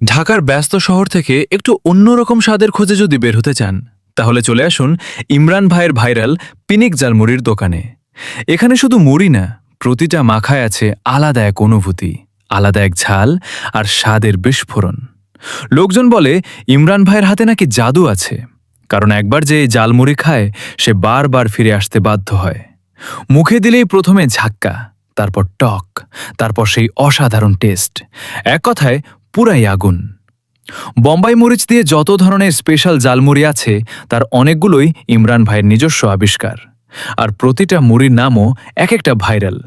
ঢাকার ব্যস্ত শহর থেকে একটু অন্যরকম স্বাদের খোঁজে যদি বের হতে চান তাহলে চলে আসুন ইমরান ভাইয়ের ভাইরাল পিনিক জালমুড়ির দোকানে। এখানে শুধু মুড়ি না, প্রতিটা মাখায় আছে আলাদা এক অনুভূতি, আলাদা এক ঝাল আর স্বাদের বিস্ফোরণ। লোকজন বলে ইমরান ভাইয়ের হাতে নাকি জাদু আছে, কারণ একবার যে এই জালমুড়ি খায় সে বারবার ফিরে আসতে বাধ্য হয়। মুখে দিলেই প্রথমে ঝাক্কা, তারপর টক, তারপর সেই অসাধারণ টেস্ট। এক কথায় পুরাই আগুন। বোম্বাই মরিচ দিয়ে যত ধরনের স্পেশাল জালমুড়ি আছে তার অনেকগুলোই ইমরান ভাইয়ের নিজস্ব আবিষ্কার, আর প্রতিটা মুড়ির নামও এক একটা ভাইরাল।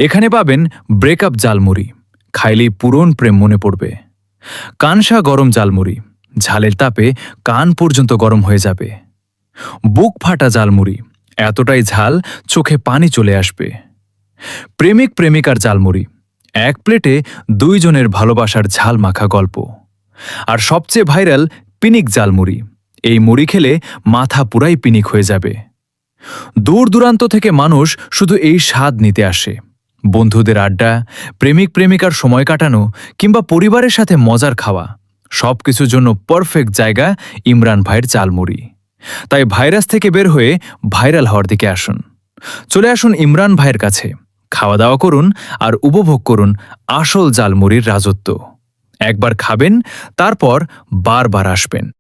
এখানে পাবেন ব্রেকআপ জালমুড়ি, খাইলেই পুরন প্রেম মনে পড়বে। কানসা গরম জালমুড়ি, ঝালের তাপে কান পর্যন্ত গরম হয়ে যাবে। বুক ফাটা জালমুড়ি, এতটাই ঝাল চোখে পানি চলে আসবে। প্রেমিক প্রেমিকার জালমুড়ি, এক প্লেটে দুইজনের ভালোবাসার ঝাল মাখা গল্প। আর সবচেয়ে ভাইরাল পিনিক জালমুড়ি, এই মুড়ি খেলে মাথা পুরাই পিনিক হয়ে যাবে। দূর দূরান্ত থেকে মানুষ শুধু এই স্বাদ নিতে আসে। বন্ধুদের আড্ডা, প্রেমিক প্রেমিকার সময় কাটানো কিংবা পরিবারের সাথে মজার খাওয়া, সবকিছুর জন্য পারফেক্ট জায়গা ইমরান ভাইয়ের জালমুড়ি। তাই ভাইরাস থেকে বের হয়ে ভাইরাল হওয়ার দিকে আসুন। চলে আসুন ইমরান ভাইয়ের কাছে, খাওয়া দাওয়া করুন আর উপভোগ করুন আসল জালমুড়ির রাজত্ব। একবার খাবেন, তারপর বারবার আসবেন।